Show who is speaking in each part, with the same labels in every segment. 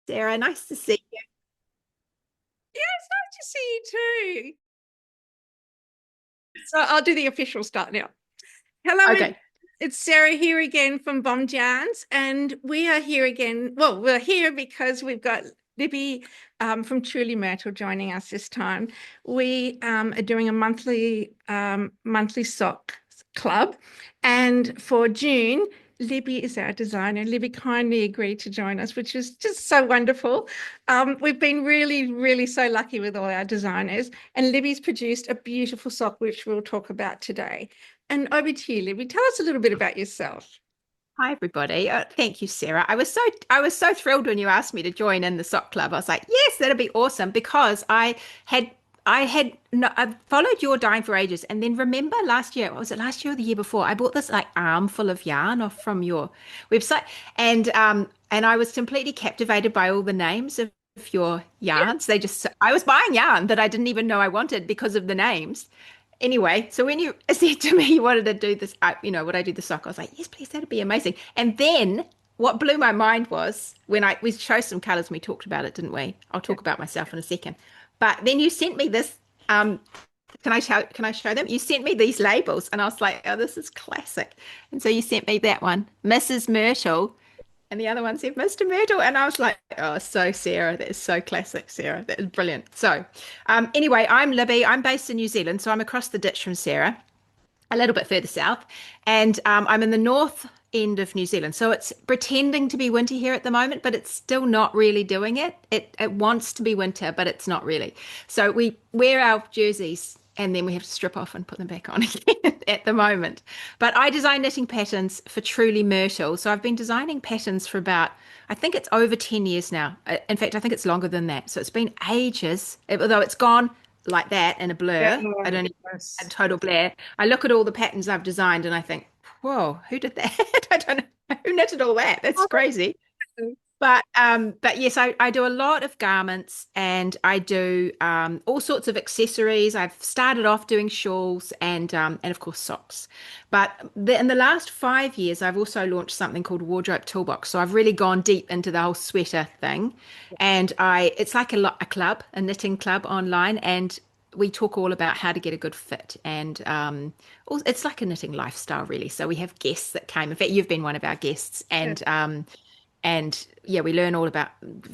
Speaker 1: Sarah, nice to see you.
Speaker 2: Yeah, it's nice to see you too. So I'll do the official start now. Hello,
Speaker 1: Okay.
Speaker 2: it's Sarah here again from Bomb Jans, and we are here again. Well, we're here because we've got Libby from Truly Myrtle joining us this time. We are doing a monthly sock club, and for June, Libby is our designer. Libby kindly agreed to join us, which is just so wonderful. We've been really, really so lucky with all our designers, and Libby's produced a beautiful sock, which we'll talk about today. And over to you, Libby. Tell us a little bit about yourself.
Speaker 1: Hi, everybody. Thank you, Sarah. I was so thrilled when you asked me to join in the sock club. I was like, yes, that'd be awesome because had I followed your dyeing for ages, and then remember last year, what was it last year or the year before? I bought this like armful of yarn off from your website, and I was completely captivated by all the names of your yarns. I was buying yarn that I didn't even know I wanted because of the names. Anyway, so when you said to me you wanted to do this, would I do the sock? I was like, yes, please, that'd be amazing. And then what blew my mind was when we chose some colors and we talked about it, didn't we? I'll
Speaker 2: Yeah.
Speaker 1: talk about myself in a second. But then you sent me this. Um, can I show them? You sent me these labels, and I was like, oh, this is classic. And so you sent me that one, Mrs. Myrtle, and the other one said Mr. Myrtle. And I was like, oh, so Sarah, that is so classic, Sarah. That is brilliant. So, anyway, I'm Libby. I'm based in New Zealand, so I'm across the ditch from Sarah, a little bit further south. And I'm in the north end of New Zealand. So it's pretending to be winter here at the moment, but it's still not really doing it. It wants to be winter, but it's not really. So we wear our jerseys and then we have to strip off and put them back on again at the moment. But I design knitting patterns for Truly Myrtle. So I've been designing patterns for about, I think it's over 10 years now. In fact, I think it's longer than that. So it's been ages, although it's gone like that in a
Speaker 2: Yeah,
Speaker 1: blur. I don't know, a
Speaker 2: yes.
Speaker 1: total blur. I look at all the patterns I've designed and I think, whoa, who did that? I don't know who knitted all that. That's crazy. But yes, I do a lot of garments and I do all sorts of accessories. I've started off doing shawls and of course socks. But in the last 5 years, I've also launched something called Wardrobe Toolbox. So I've really gone deep into the whole sweater thing, and it's like a club, a knitting club online, and we talk all about how to get a good fit and it's like a knitting lifestyle really. So we have guests that came. In fact, you've been one of our guests, and yeah, we learn all about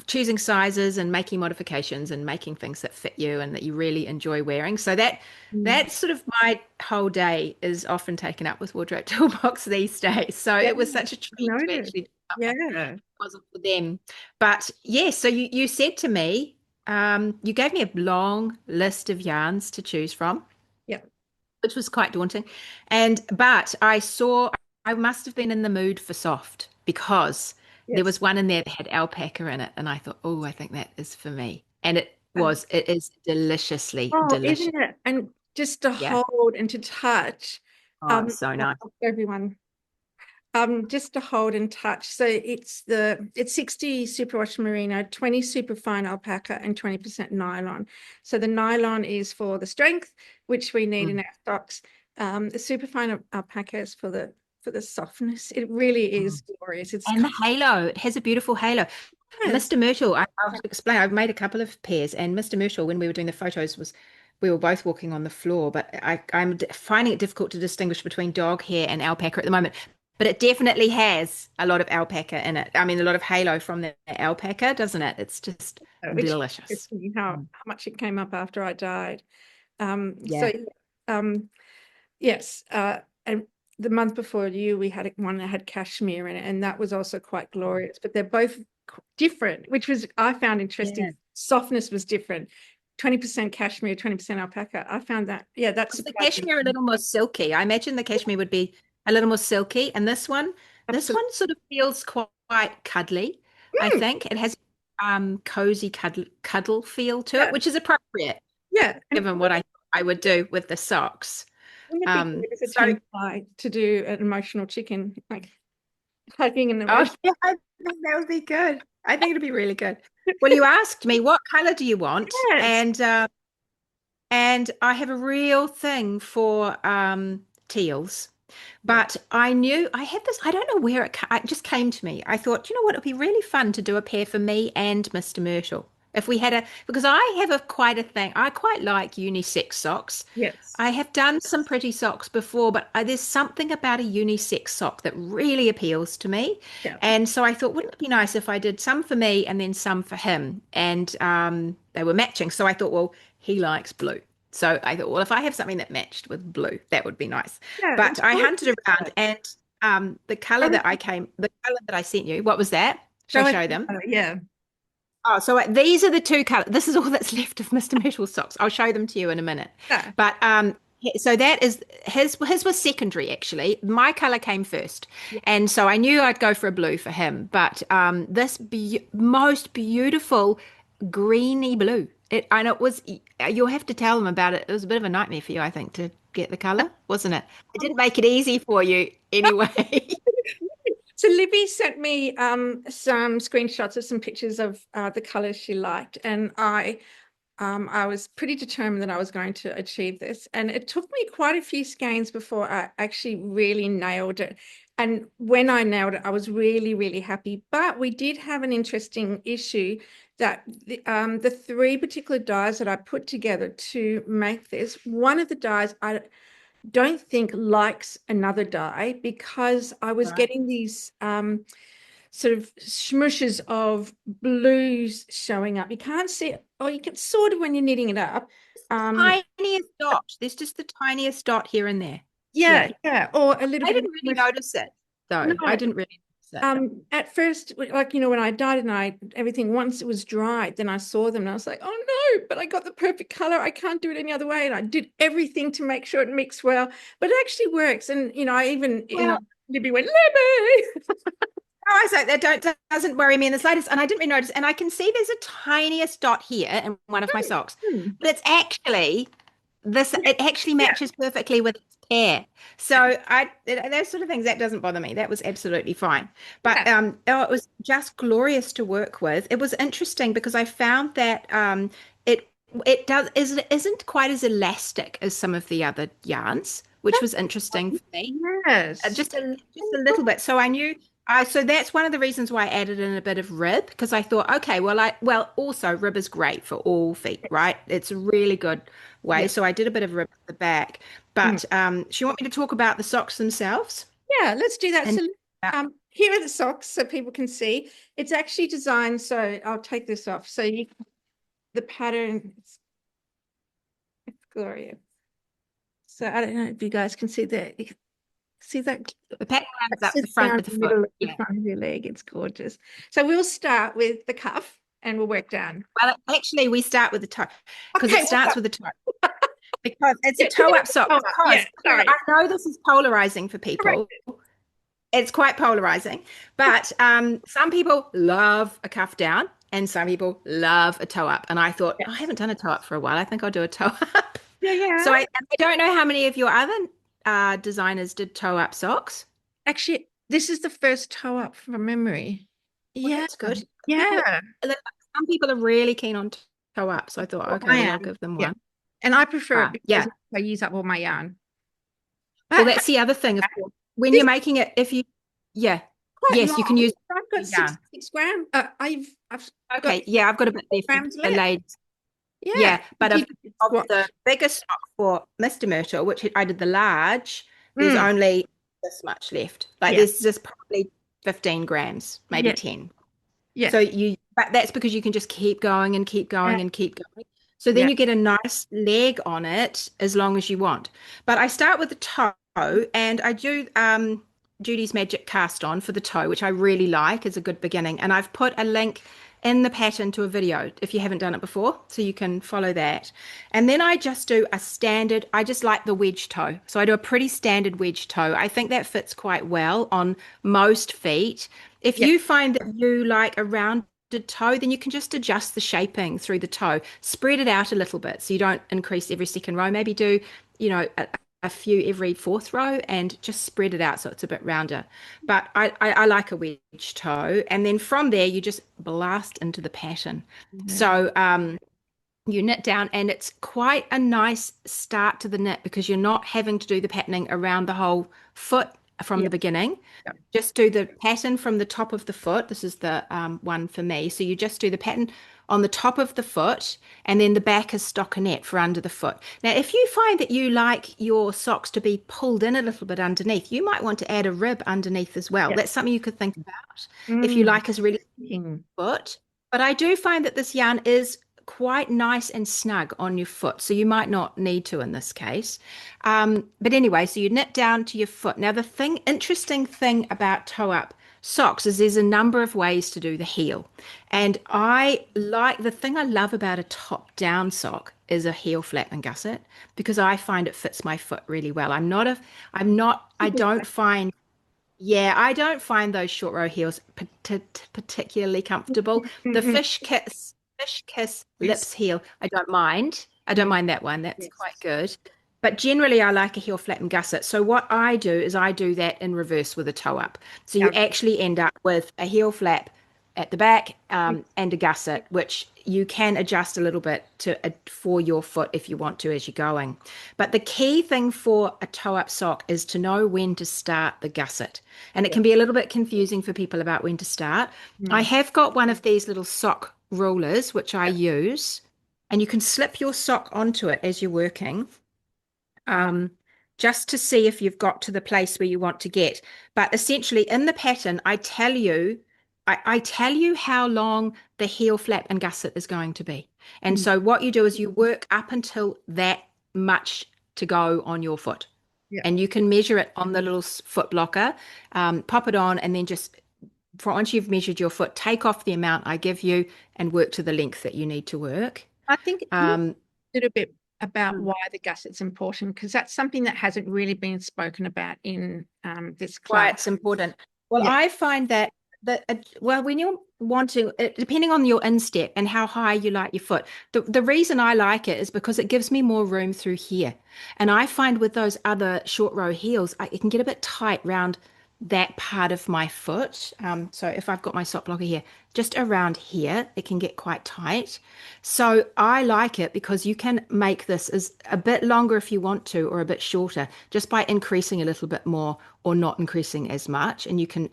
Speaker 1: choosing sizes and making modifications and making things that fit you and that you really enjoy wearing. So
Speaker 2: Mm.
Speaker 1: that's sort of my whole day is often taken up with Wardrobe Toolbox these days. So
Speaker 2: Yeah,
Speaker 1: it was such a treat to
Speaker 2: noted.
Speaker 1: actually do something.
Speaker 2: Yeah.
Speaker 1: It wasn't for them. But yeah, so you said to me, you gave me a long list of yarns to choose from,
Speaker 2: Yeah.
Speaker 1: which was quite daunting. But I must have been in the mood for soft because there
Speaker 2: Yes.
Speaker 1: was one in there that had alpaca in it, and I thought, oh, I think that is for me. And
Speaker 2: Uh,
Speaker 1: it is deliciously
Speaker 2: oh,
Speaker 1: delicious.
Speaker 2: isn't it? And just to
Speaker 1: Yeah.
Speaker 2: hold and to touch,
Speaker 1: Oh, it's so nice.
Speaker 2: everyone, just to hold and touch. So it's 60 superwash merino, 20 superfine alpaca, and 20% nylon. So the nylon is for the strength, which we need in
Speaker 1: Mm,
Speaker 2: our stocks. The superfine alpaca is for the softness. It really is
Speaker 1: mm.
Speaker 2: glorious. It's
Speaker 1: And the halo, it has a beautiful halo.
Speaker 2: yes.
Speaker 1: Mr. Myrtle, I'll explain. I've made a couple of pairs, and Mr. Myrtle, when we were doing the photos, we were both walking on the floor, but I'm finding it difficult to distinguish between dog hair and alpaca at the moment. But it definitely has a lot of alpaca in it. I mean, a lot of halo from the alpaca, doesn't it? It's just
Speaker 2: Which is
Speaker 1: delicious.
Speaker 2: how
Speaker 1: Mm.
Speaker 2: much it came up after I died.
Speaker 1: Yeah.
Speaker 2: Um, yes, and the month before you, we had one that had cashmere in it, and that was also quite glorious. But they're both different, which was I found interesting.
Speaker 1: Yeah.
Speaker 2: Softness was different. 20% cashmere, 20% alpaca. I found that, yeah, that
Speaker 1: Was the
Speaker 2: surprised me.
Speaker 1: cashmere a little more silky? I imagine the cashmere would be a little more silky, and this
Speaker 2: Absolutely.
Speaker 1: one sort of feels quite cuddly. I
Speaker 2: Mm,
Speaker 1: think it has cozy cuddle feel to it,
Speaker 2: yeah,
Speaker 1: which is appropriate
Speaker 2: yeah. And
Speaker 1: given what I would do with the socks.
Speaker 2: wouldn't it be good as a
Speaker 1: So,
Speaker 2: 10 ply to do an emotional chicken, like hugging an
Speaker 1: oh
Speaker 2: emotional?
Speaker 1: yeah, I think that would be good. I think it'd be really good. Well, you asked me what color do you want,
Speaker 2: Yes.
Speaker 1: and I have a real thing for teals.
Speaker 2: Yeah.
Speaker 1: But I knew I had this, I don't know where it just came to me. I thought, you know what, it'd be really fun to do a pair for me and Mr. Myrtle. If we had a, because I have a quite a thing, I quite like unisex socks.
Speaker 2: Yes.
Speaker 1: I have done some pretty socks before, but there's something about a unisex sock that really appeals to me.
Speaker 2: Yeah.
Speaker 1: And so I thought, wouldn't it be nice if I did some for me and then some for him? And they were matching. So I thought, well, he likes blue. So I thought, well, if I have something that matched with blue, that would be nice.
Speaker 2: Yeah. It's
Speaker 1: But I hunted
Speaker 2: gorgeous.
Speaker 1: around and the color that I sent you, what was that? Should I
Speaker 2: Show us
Speaker 1: show
Speaker 2: the
Speaker 1: them?
Speaker 2: color. Yeah.
Speaker 1: Oh, so these are the two colors. This is all that's left of Mr. Myrtle's socks. I'll show them to you in a minute.
Speaker 2: Yeah.
Speaker 1: But so that is his was secondary actually. My color came first.
Speaker 2: Yeah.
Speaker 1: And so I knew I'd go for a blue for him. But this be most beautiful greeny blue. And it was you'll have to tell them about it. It was a bit of a nightmare for you, I think, to get the color, wasn't it? It didn't make it easy for you anyway.
Speaker 2: So Libby sent me some screenshots of some pictures of the colors she liked, and I was pretty determined that I was going to achieve this. And it took me quite a few skeins before I actually really nailed it. And when I nailed it, I was really, really happy. But we did have an interesting issue that the three particular dyes that I put together to make this, one of the dyes I don't think likes another dye because I was
Speaker 1: Right.
Speaker 2: getting these sort of smooshes of blues showing up. You can't see it, or you can sort of when you're knitting it up. Um,
Speaker 1: Tiniest dot. There's just the tiniest dot here and there. Yeah.
Speaker 2: yeah, yeah, or a little
Speaker 1: I
Speaker 2: bit of
Speaker 1: didn't really
Speaker 2: smush.
Speaker 1: notice it
Speaker 2: No,
Speaker 1: though. I didn't really notice it.
Speaker 2: at first, like when I dyed it and everything, once it was dried, then I saw them and I was like, oh no, but I got the perfect color. I can't do it any other way. And I did everything to make sure it mixed well, but it actually works. And I even
Speaker 1: Well,
Speaker 2: Libby went, Libby.
Speaker 1: I was like, that doesn't worry me in the slightest. And I didn't really notice. And I can see there's a tiniest dot here in one of my socks,
Speaker 2: Hmm.
Speaker 1: but it's actually this. It actually
Speaker 2: Yeah.
Speaker 1: matches perfectly with its hair. So those sort of things that doesn't bother me. That was absolutely fine. But
Speaker 2: Yeah.
Speaker 1: oh, it was just glorious to work with. It was interesting because I found that it isn't quite as elastic as some of the other yarns, which was interesting for me.
Speaker 2: Yes.
Speaker 1: Just a little bit. So I knew so that's one of the reasons why I added in a bit of rib because I thought, okay, well also rib is great for all feet, right? It's a really good way.
Speaker 2: Yeah.
Speaker 1: So I did a bit of rib at the back.
Speaker 2: Mm.
Speaker 1: But do you want me to talk about the socks themselves?
Speaker 2: Yeah, let's do that.
Speaker 1: And
Speaker 2: So here are the socks so people can see. It's actually designed so I'll take this off. So the pattern it's glorious. So I don't know if you guys can see that. You can see that
Speaker 1: the pattern runs up the
Speaker 2: sits
Speaker 1: front
Speaker 2: down
Speaker 1: of the
Speaker 2: the
Speaker 1: foot.
Speaker 2: middle of the
Speaker 1: Yeah.
Speaker 2: front of your leg. It's gorgeous. So we'll start with the cuff and we'll work down.
Speaker 1: Well, actually, we start with the toe because
Speaker 2: Okay,
Speaker 1: it starts with the toe. Because it's a toe up sock.
Speaker 2: yeah,
Speaker 1: Because
Speaker 2: sorry.
Speaker 1: I know this is polarizing for
Speaker 2: Correct.
Speaker 1: people. It's quite polarizing, but some people love a cuff down and some people love a toe up. And I thought,
Speaker 2: Yeah,
Speaker 1: oh, I haven't done a toe up for a while. I think I'll do a toe up.
Speaker 2: yeah, yeah.
Speaker 1: So I don't know how many of your other designers did toe up socks.
Speaker 2: Actually, this is the first toe up from memory.
Speaker 1: Well,
Speaker 2: Yeah,
Speaker 1: that's good.
Speaker 2: yeah.
Speaker 1: Some people are really keen on toe up. So I thought,
Speaker 2: Well,
Speaker 1: okay,
Speaker 2: I
Speaker 1: well, I'll
Speaker 2: am.
Speaker 1: give them
Speaker 2: Yeah.
Speaker 1: one.
Speaker 2: And I prefer it because
Speaker 1: Yeah.
Speaker 2: I use up all my yarn.
Speaker 1: Well,
Speaker 2: But
Speaker 1: that's the other thing. Of course. When
Speaker 2: this
Speaker 1: you're
Speaker 2: is
Speaker 1: making it, if you, yeah,
Speaker 2: quite
Speaker 1: yes, you can
Speaker 2: long.
Speaker 1: use
Speaker 2: I've got
Speaker 1: yarn.
Speaker 2: six grams. I've got
Speaker 1: Okay, yeah, I've got a bit left of
Speaker 2: grams
Speaker 1: the
Speaker 2: left.
Speaker 1: ladies.
Speaker 2: Yeah.
Speaker 1: Yeah, but of
Speaker 2: What?
Speaker 1: the bigger stock for Mr. Myrtle, which I did the large, there's
Speaker 2: Mm,
Speaker 1: only this much left. Like
Speaker 2: yeah.
Speaker 1: there's just probably 15 grams, maybe
Speaker 2: Yeah.
Speaker 1: 10.
Speaker 2: Yeah.
Speaker 1: So but that's because you can just keep going and keep
Speaker 2: Yeah.
Speaker 1: going and keep going. So then
Speaker 2: Yeah.
Speaker 1: you get a nice leg on it as long as you want. But I start with the toe and I do Judy's Magic cast on for the toe, which I really like as a good beginning. And I've put a link in the pattern to a video if you haven't done it before, so you can follow that. And then I just do a standard, I just like the wedge toe. So I do a pretty standard wedge toe. I think that fits quite well on most feet. If
Speaker 2: Yeah.
Speaker 1: you find that you like a rounded toe, then you can just adjust the shaping through the toe. Spread it out a little bit so you don't increase every second row. Maybe do, a few every fourth row and just spread it out so it's a bit rounder. But I like a wedge toe. And then from there, you just blast into the pattern.
Speaker 2: Yeah.
Speaker 1: So you knit down and it's quite a nice start to the knit because you're not having to do the patterning around the whole foot from
Speaker 2: Yeah.
Speaker 1: the beginning.
Speaker 2: Yeah.
Speaker 1: Just do the pattern from the top of the foot. This is the one for me. So you just do the pattern on the top of the foot, and then the back is stockinette for under the foot. Now, if you find that you like your socks to be pulled in a little bit underneath, you might want to add a rib underneath as well.
Speaker 2: Yeah.
Speaker 1: That's something you could think about if you
Speaker 2: Mm.
Speaker 1: like a really
Speaker 2: Mm.
Speaker 1: foot. But I do find that this yarn is quite nice and snug on your foot, so you might not need to in this case. But anyway, so you knit down to your foot. Now, the interesting thing about toe up socks is there's a number of ways to do the heel. And the thing I love about a top down sock is a heel flap and gusset because I find it fits my foot really well. I don't find yeah, I don't find those short row heels particularly comfortable. The
Speaker 2: Mm-mm.
Speaker 1: fish kiss
Speaker 2: Yes.
Speaker 1: lips heel, I don't mind. I don't
Speaker 2: Yes.
Speaker 1: mind that one. That's quite
Speaker 2: Yes.
Speaker 1: good. But generally, I like a heel flat and gusset. So what I do is I do that in reverse with a toe up. So you
Speaker 2: Yeah.
Speaker 1: actually end up with a heel flap at the back and a gusset, which you can adjust a little bit for your foot if you want to as you're going. But the key thing for a toe-up sock is to know when to start the gusset. And it
Speaker 2: Yeah.
Speaker 1: can be a little bit confusing for people about when to start. I
Speaker 2: Mm.
Speaker 1: have got one of these little sock rulers, which I
Speaker 2: Yeah.
Speaker 1: use, and you can slip your sock onto it as you're working um, just to see if you've got to the place where you want to get. But essentially, in the pattern, I tell you how long the heel flap and gusset is going to be. And
Speaker 2: Mm.
Speaker 1: so what you do is you work up until that much to go on your foot.
Speaker 2: Yeah.
Speaker 1: And you can measure it on the little foot blocker, pop it on, and then once you've measured your foot, take off the amount I give you and work to the length that you need to work.
Speaker 2: I think a
Speaker 1: Um,
Speaker 2: little bit about why the gusset's important because that's something that hasn't really been spoken about in this
Speaker 1: Why
Speaker 2: class.
Speaker 1: it's important. Well,
Speaker 2: Yeah.
Speaker 1: I find that when you're wanting, depending on your instep and how high you like your foot, the reason I like it is because it gives me more room through here. And I find with those other short row heels, it can get a bit tight round that part of my foot. So if I've got my sock blocker here, just around here, it can get quite tight. So I like it because you can make this as a bit longer if you want to, or a bit shorter, just by increasing a little bit more or not increasing as much, and you can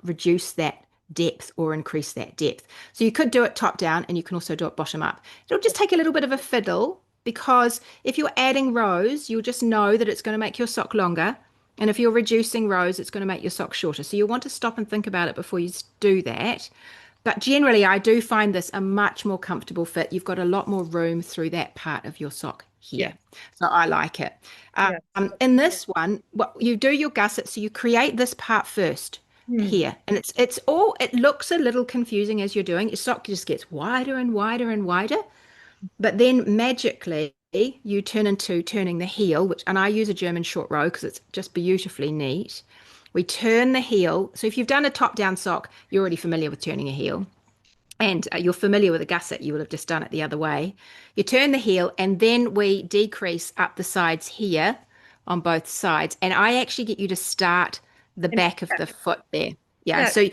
Speaker 1: reduce that depth or increase that depth. So you could do it top down, and you can also do it bottom up. It'll just take a little bit of a fiddle because if you're adding rows, you'll just know that it's going to make your sock longer. And if you're reducing rows, it's going to make your sock shorter. So you'll want to stop and think about it before you do that. But generally, I do find this a much more comfortable fit. You've got a lot more room through that part of your sock
Speaker 2: Yeah.
Speaker 1: here. So I like it.
Speaker 2: Yeah.
Speaker 1: In this one, what you do your gusset, so you create this part first
Speaker 2: Mm.
Speaker 1: here. And it looks a little confusing as you're doing. Your sock just gets wider and wider and wider. But then magically, you turn into turning the heel, and I use a German short row because it's just beautifully neat. We turn the heel. So if you've done a top-down sock, you're already familiar with turning a heel. And you're familiar with a gusset, you will have just done it the other way. You turn the heel, and then we decrease up the sides here on both sides. And I actually get you to start the
Speaker 2: And
Speaker 1: back of the foot there. Yeah,
Speaker 2: that,
Speaker 1: so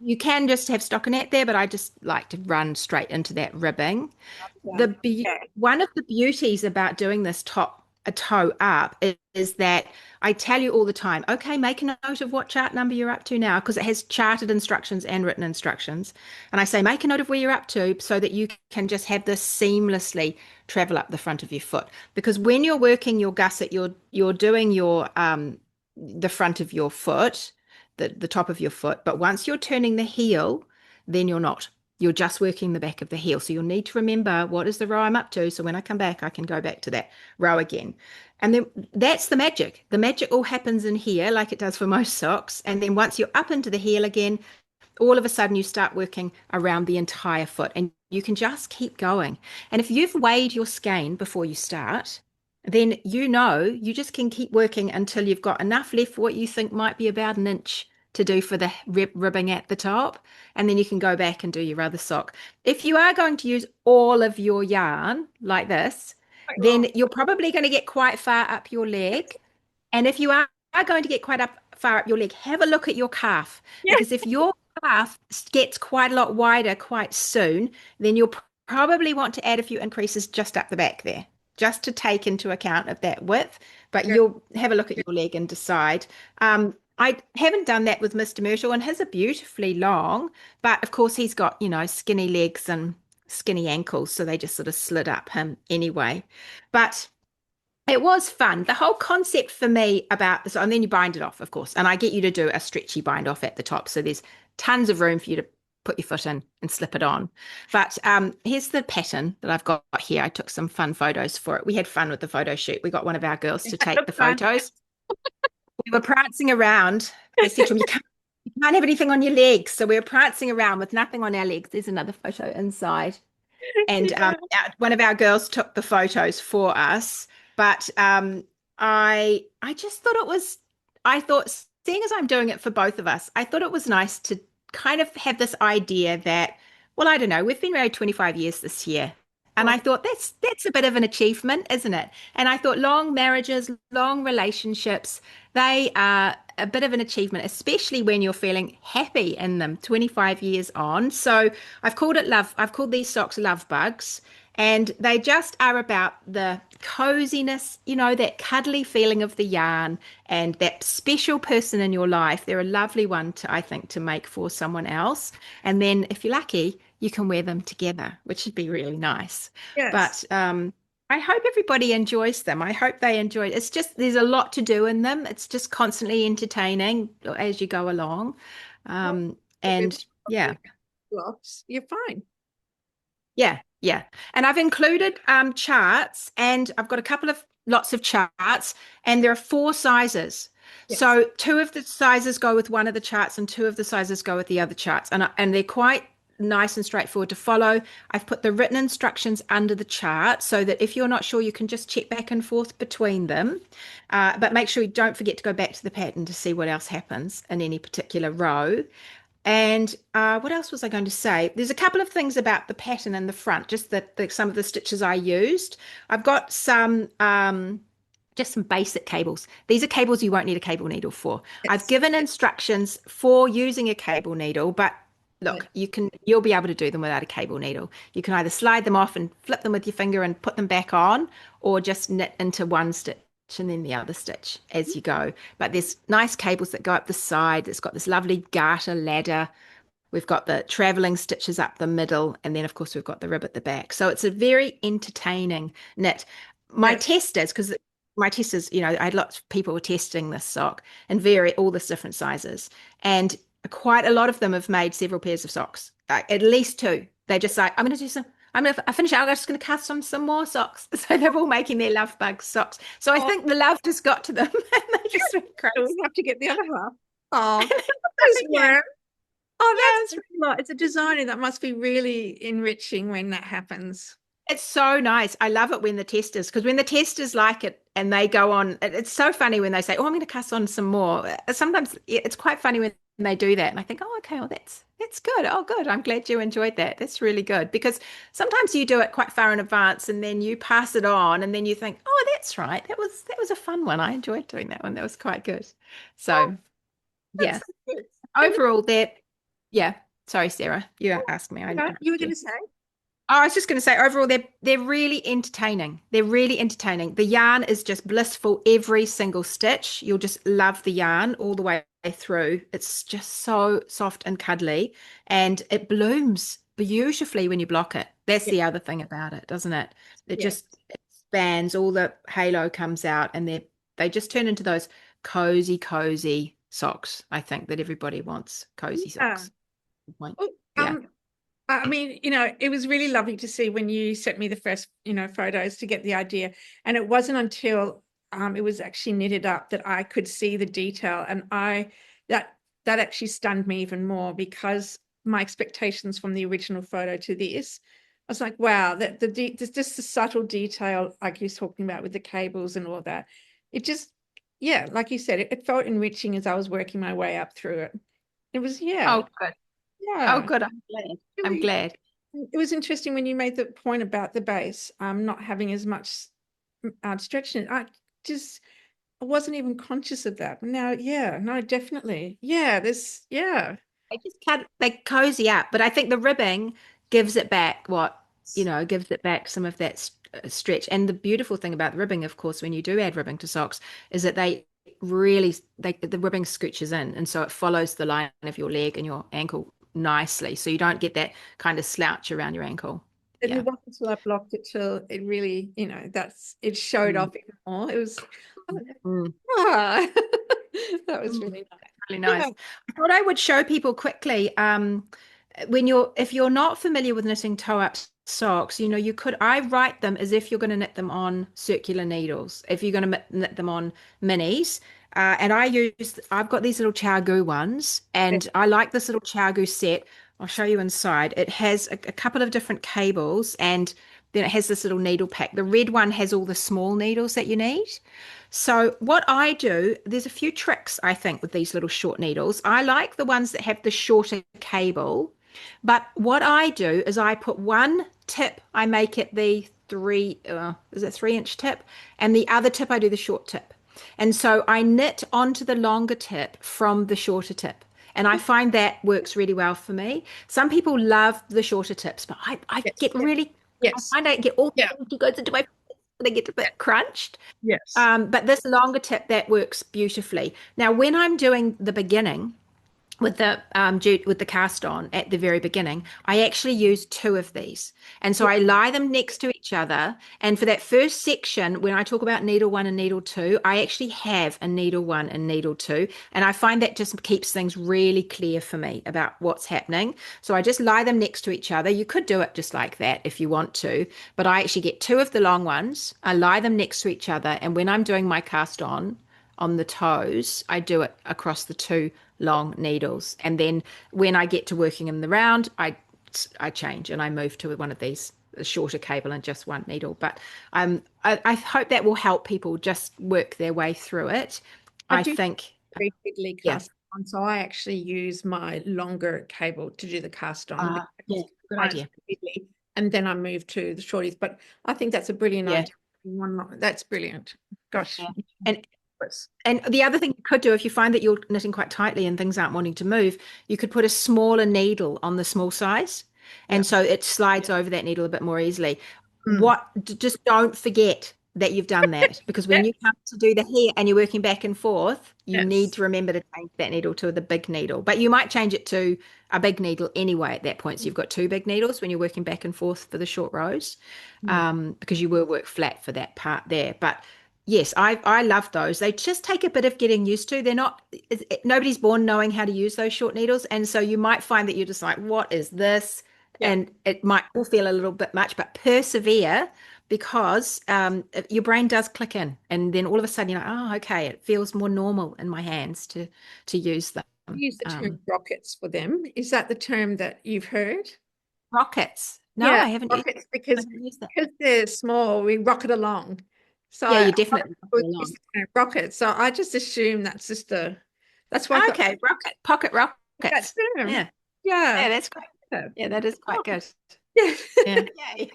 Speaker 1: you can just have stockinette there, but I just like to run straight into that ribbing.
Speaker 2: yeah. Yeah.
Speaker 1: One of the beauties about doing this a toe up is that I tell you all the time, okay, make a note of what chart number you're up to now, because it has charted instructions and written instructions. And I say, make a note of where you're up to so that you can just have this seamlessly travel up the front of your foot. Because when you're working your gusset, you're doing your the front of your foot, the top of your foot. But once you're turning the heel, then you're not. You're just working the back of the heel. So you'll need to remember what is the row I'm up to. So when I come back, I can go back to that row again. And then that's the magic. The magic all happens in here, like it does for most socks. And then once you're up into the heel again, all of a sudden you start working around the entire foot and you can just keep going. And if you've weighed your skein before you start, then you just can keep working until you've got enough left for what you think might be about an inch to do for the ribbing at the top. And then you can go back and do your other sock. If you are going to use all of your yarn like this, then you're probably going to get quite far up your leg. And if you are going to get quite far up your leg, have a look at your calf.
Speaker 2: Yeah.
Speaker 1: Because if your calf gets quite a lot wider quite soon, then you'll probably want to add a few increases just up the back there just to take into account of that width, but
Speaker 2: Yeah.
Speaker 1: you'll have a look at your leg and decide. I haven't done that with Mr. Myrtle, and his are beautifully long, but of course he's got, skinny legs and skinny ankles, so they just sort of slid up him anyway. But it was fun. The whole concept for me about this, and then you bind it off, of course, and I get you to do a stretchy bind off at the top. So there's tons of room for you to put your foot in and slip it on. But here's the pattern that I've got here. I took some fun photos for it. We had fun with the photo shoot. We got one of our girls to take the
Speaker 2: Fun.
Speaker 1: photos. We were prancing around. I said to him, you can't have anything on your legs. So we were prancing around with nothing on our legs. There's another photo inside. And
Speaker 2: Yeah.
Speaker 1: one of our girls took the photos for us. But I just thought I thought, seeing as I'm doing it for both of us, I thought it was nice to kind of have this idea that, well, I don't know, we've been married 25 years this year. And
Speaker 2: Oh,
Speaker 1: I thought that's a bit of an achievement, isn't it? And I thought long marriages, long relationships, they are a bit of an achievement, especially when you're feeling happy in them 25 years on. So I've called these socks love bugs. And they just are about the coziness, that cuddly feeling of the yarn and that special person in your life. They're a lovely one I think, to make for someone else. And then if you're lucky, you can wear them together, which would be really nice.
Speaker 2: yes.
Speaker 1: But I hope everybody enjoys them. I hope they enjoy it. It's just, there's a lot to do in them. It's just constantly entertaining as you go along.
Speaker 2: Well,
Speaker 1: And yeah.
Speaker 2: blocks, you're fine.
Speaker 1: Yeah, yeah. And I've included charts, and I've got a couple of lots of charts, and there are four sizes.
Speaker 2: Yes.
Speaker 1: So two of the sizes go with one of the charts, and two of the sizes go with the other charts. And they're quite nice and straightforward to follow. I've put the written instructions under the chart so that if you're not sure, you can just check back and forth between them. But make sure you don't forget to go back to the pattern to see what else happens in any particular row. And what else was I going to say? There's a couple of things about the pattern in the front, just some of the stitches I used. I've got just some basic cables. These are cables you won't need a cable needle for. I've
Speaker 2: Yes.
Speaker 1: given instructions for using a cable needle, but
Speaker 2: Yeah.
Speaker 1: look, you'll be able to do them without a cable needle. You can either slide them off and flip them with your finger and put them back on, or just knit into one stitch and then the other stitch as you go. But there's nice cables that go up the side. It's got this lovely garter ladder. We've got the traveling stitches up the middle, and then of course we've got the rib at the back. So it's a very entertaining knit. My
Speaker 2: Yes.
Speaker 1: testers, because my testers, I had lots of people were testing this sock and all this different sizes, and quite a lot of them have made several pairs of socks, at least two. They just say, I'm going to do some. I finish out. I'm just going to cast on some more socks. So they're all making their love bug socks. So I
Speaker 2: Oh,
Speaker 1: think the love just got to them, and they just went
Speaker 2: so we
Speaker 1: crazy.
Speaker 2: have to get the other half. Oh, those
Speaker 1: Yeah,
Speaker 2: were. Oh,
Speaker 1: yeah,
Speaker 2: that's really nice. As a designer, that must be really enriching when that happens.
Speaker 1: it's so nice. I love it when because when the testers like it and they go on, it's so funny when they say, "Oh, I'm going to cast on some more." Sometimes it's quite funny when they do that, and I think, "Oh, okay, well that's good. Oh, good. I'm glad you enjoyed that. That's really good." Because sometimes you do it quite far in advance, and then you pass it on, and then you think, "Oh, that's right. That was a fun one. I enjoyed doing that one. That was quite good."
Speaker 2: Oh,
Speaker 1: So
Speaker 2: that's
Speaker 1: yeah,
Speaker 2: so good. And
Speaker 1: overall, yeah. Sorry, Sarah, you asked me. I
Speaker 2: you were
Speaker 1: interrupted
Speaker 2: going
Speaker 1: you.
Speaker 2: to say?
Speaker 1: Oh, I was just going to say, overall, they're really entertaining. They're really entertaining. The yarn is just blissful every single stitch. You'll just love the yarn all the way through. It's just so soft and cuddly, and it blooms beautifully when you block it. That's
Speaker 2: Yeah.
Speaker 1: the other thing about it, doesn't it? It
Speaker 2: Yeah.
Speaker 1: just expands, all the halo comes out, and they just turn into those cozy socks. I think that everybody wants cozy
Speaker 2: Yeah.
Speaker 1: socks. Point.
Speaker 2: Oh,
Speaker 1: Yeah.
Speaker 2: I mean, it was really lovely to see when you sent me the first, photos to get the idea. And it wasn't until it was actually knitted up that I could see the detail. And that that actually stunned me even more because my expectations from the original photo to this, I was like, wow, there's just the subtle detail, like you're talking about with the cables and all that. It just, yeah, like you said, it felt enriching as I was working my way up through it. It was, yeah,
Speaker 1: Oh, good. Oh,
Speaker 2: yeah.
Speaker 1: good. I'm glad. I'm
Speaker 2: Really,
Speaker 1: glad.
Speaker 2: it was interesting when you made the point about the base, not having as much stretch in it. I wasn't even conscious of that. Now, yeah, no, definitely. Yeah, yeah.
Speaker 1: They cozy up, but I think the ribbing gives it back gives it back some of that. stretch. And the beautiful thing about the ribbing, of course, when you do add ribbing to socks, is that the ribbing scooches in, and so it follows the line of your leg and your ankle nicely, so you don't get that kind of slouch around your ankle.
Speaker 2: And it
Speaker 1: Yeah.
Speaker 2: wasn't until I blocked it till it really, it showed
Speaker 1: Mm.
Speaker 2: off even more. It was,
Speaker 1: Mm.
Speaker 2: ah, that was
Speaker 1: Mm.
Speaker 2: really
Speaker 1: Really
Speaker 2: nice.
Speaker 1: nice. I thought I would show people quickly. If you're not familiar with knitting toe-up socks, I write them as if you're going to knit them on circular needles. If you're going to knit them on minis, and I've got these little Chiagu ones,
Speaker 2: Yeah.
Speaker 1: and I like this little Chiagu set. I'll show you inside. It has a couple of different cables, and then it has this little needle pack. The red one has all the small needles that you need. So what I do, there's a few tricks I think with these little short needles. I like the ones that have the shorter cable, but what I do is I put one tip, I make it the is it 3 inch tip, and the other tip I do the short tip. And so I knit onto the longer tip from the shorter tip. And I find that works really well for me. Some people love the shorter tips, but I
Speaker 2: Yes.
Speaker 1: get really, I
Speaker 2: Yes.
Speaker 1: find I get all
Speaker 2: Yeah.
Speaker 1: the goes into my, they get a bit crunched.
Speaker 2: Yes.
Speaker 1: But this longer tip that works beautifully. Now, when I'm doing the beginning with the cast on at the very beginning, I actually use two of these, and so
Speaker 2: Yeah.
Speaker 1: I lie them next to each other. And for that first section, when I talk about needle one and needle two, I actually have a needle one and needle two, and I find that just keeps things really clear for me about what's happening. So I just lie them next to each other. You could do it just like that if you want to, but I actually get two of the long ones. I lie them next to each other, and when I'm doing my cast on the toes, I do it across the two long needles. And then when I get to working in the round, I change and I move to one of these a shorter cable and just one needle. But I hope that will help people just work their way through it.
Speaker 2: I
Speaker 1: I
Speaker 2: do
Speaker 1: think,
Speaker 2: very fiddly
Speaker 1: yeah.
Speaker 2: cast on, so I actually use my longer cable to do the cast on
Speaker 1: Yeah,
Speaker 2: because
Speaker 1: good
Speaker 2: I find it
Speaker 1: idea.
Speaker 2: fiddly, and then I move to the shorties. But I think that's a brilliant
Speaker 1: Yeah.
Speaker 2: idea. That's brilliant. Gosh.
Speaker 1: Yeah. And And the other thing you could do if you find that you're knitting quite tightly and things aren't wanting to move, you could put a smaller needle on the small size.
Speaker 2: Yeah.
Speaker 1: And so it slides over that needle a bit more easily.
Speaker 2: Mm.
Speaker 1: Just don't forget that you've done that, because when you come to do the hair and you're working back and forth, you need
Speaker 2: Yes.
Speaker 1: to remember to change that needle to the big needle. But you might change it to a big needle anyway at that point. So you've got two big needles when you're working back and forth for the short rows,
Speaker 2: Mm.
Speaker 1: because you will work flat for that part there. But yes, I love those. They just take a bit of getting used to. They're not, nobody's born knowing how to use those short needles. And so you might find that you're just like, what is this?
Speaker 2: Yeah.
Speaker 1: And it might all feel a little bit much, but persevere, because your brain does click in. And then all of a sudden you're like, oh, okay, it feels more normal in my hands to use them.
Speaker 2: You use the term
Speaker 1: Um,
Speaker 2: rockets for them. Is that the term that you've heard?
Speaker 1: Rockets. No,
Speaker 2: Yeah,
Speaker 1: I haven't used,
Speaker 2: rockets
Speaker 1: I
Speaker 2: because
Speaker 1: haven't used that.
Speaker 2: they're small, we rocket along. So
Speaker 1: Yeah,
Speaker 2: a
Speaker 1: you
Speaker 2: lot of
Speaker 1: definitely
Speaker 2: people use
Speaker 1: along.
Speaker 2: the term rockets. So I just assume that's just that's why I thought
Speaker 1: Okay, pocket
Speaker 2: that
Speaker 1: rockets.
Speaker 2: term.
Speaker 1: Yeah.
Speaker 2: Yeah.
Speaker 1: Yeah, that's great.
Speaker 2: Yeah.
Speaker 1: Yeah, that is
Speaker 2: Oh,
Speaker 1: quite good.
Speaker 2: yeah.
Speaker 1: Yeah. Yay.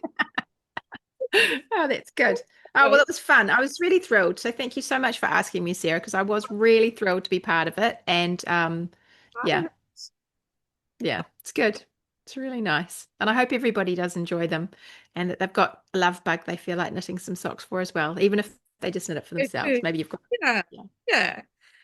Speaker 1: Oh, that's good. Oh, well, it was fun. I was really thrilled. So thank you so much for asking me, Sarah, because I was really thrilled to be part of it. And yeah, yeah, it's good. It's really nice. And I hope everybody does enjoy them, and that they've got a love bug they feel like knitting some socks for as well, even if they just knit it for
Speaker 2: Good,
Speaker 1: themselves.
Speaker 2: good.
Speaker 1: Maybe you've got,
Speaker 2: Yeah.
Speaker 1: yeah.
Speaker 2: Yeah.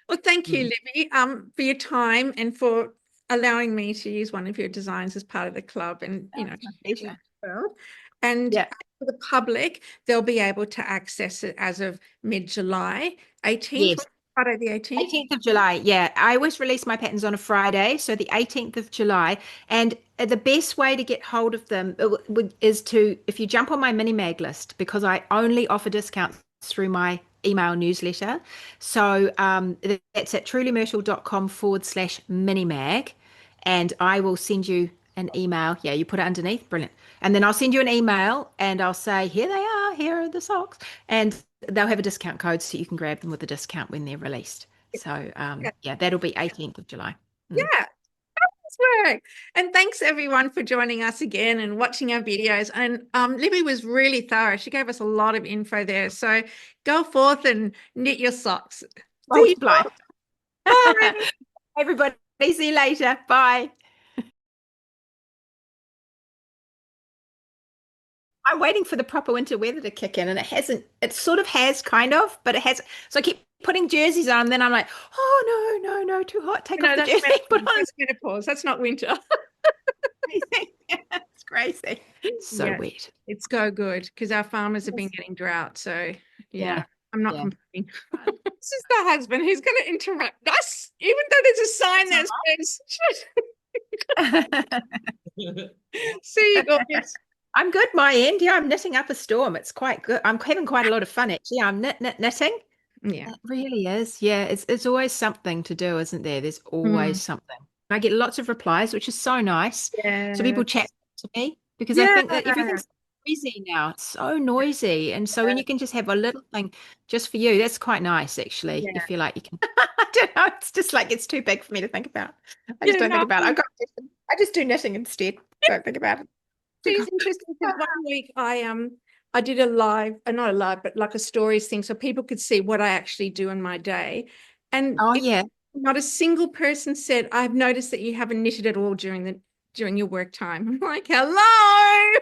Speaker 2: Well, thank you,
Speaker 1: Mm.
Speaker 2: Libby, for your time and for allowing me to use one of your designs as part of the club and,
Speaker 1: Oh, it's my
Speaker 2: sharing
Speaker 1: pleasure.
Speaker 2: the world. And
Speaker 1: Yeah.
Speaker 2: for the public, they'll be able to access it as of mid-July 18th,
Speaker 1: Yes.
Speaker 2: Friday the 18th.
Speaker 1: 18th of July. Yeah. I always release my patterns on a Friday. So the 18th of July. And the best way to get hold of them is if you jump on my mini mag list, because I only offer discounts through my email newsletter. So that's at trulymyrtle.com/mini mag. And I will send you an email. Yeah, you put it underneath. Brilliant. And then I'll send you an email and I'll say, here they are. Here are the socks. And they'll have a discount code so you can grab them with a discount when they're released. So
Speaker 2: Yeah.
Speaker 1: yeah, that'll be 18th of July. Mm.
Speaker 2: Yeah. Work. And thanks everyone for joining us again and watching our videos. And Libby was really thorough. She gave us a lot of info there. So go forth and knit your socks. See you.
Speaker 1: Multiply.
Speaker 2: Bye.
Speaker 1: Everybody, see you later. Bye. I'm waiting for the proper winter weather to kick in, and it hasn't. It sort of has, kind of, but it has. So I keep putting jerseys on, and then I'm like, oh no, no, no, too hot. Take off
Speaker 2: No,
Speaker 1: the
Speaker 2: that's
Speaker 1: jersey. Put
Speaker 2: menopause.
Speaker 1: on
Speaker 2: That's menopause. That's not winter.
Speaker 1: crazy. It's crazy. It's so
Speaker 2: Yeah,
Speaker 1: wet.
Speaker 2: it's so good because our farmers have been
Speaker 1: Yes.
Speaker 2: getting drought. So yeah,
Speaker 1: Yeah,
Speaker 2: I'm not
Speaker 1: yeah.
Speaker 2: complaining. This is the husband who's going to interrupt us, even though there's a sign
Speaker 1: That's all
Speaker 2: that says,
Speaker 1: right.
Speaker 2: "See you guys."
Speaker 1: I'm good, my end. Yeah, I'm knitting up a storm. It's quite good. I'm having quite a lot of fun actually. I'm knitting.
Speaker 2: Yeah.
Speaker 1: It really is. Yeah, it's always something to do, isn't there? There's
Speaker 2: Mm.
Speaker 1: always something. I get lots of replies, which is so nice. So
Speaker 2: Yeah.
Speaker 1: people chat to me because I
Speaker 2: Yeah.
Speaker 1: think that everything's noisy now. It's so noisy. And so when you can just have a little thing just for you, that's quite nice actually. You
Speaker 2: Yeah.
Speaker 1: feel like you can I don't know, it's just like it's too big for me to think about. I just
Speaker 2: Yeah.
Speaker 1: don't think
Speaker 2: No,
Speaker 1: about it. I just do knitting instead. Don't think about it. Too
Speaker 2: it's interesting because one week I did a live, not a live, but like a stories thing, so people could see what I actually do in my day. And
Speaker 1: Oh
Speaker 2: it,
Speaker 1: yeah.
Speaker 2: not a single person said, "I've noticed that you haven't knitted at all during your work time." I'm like, hello.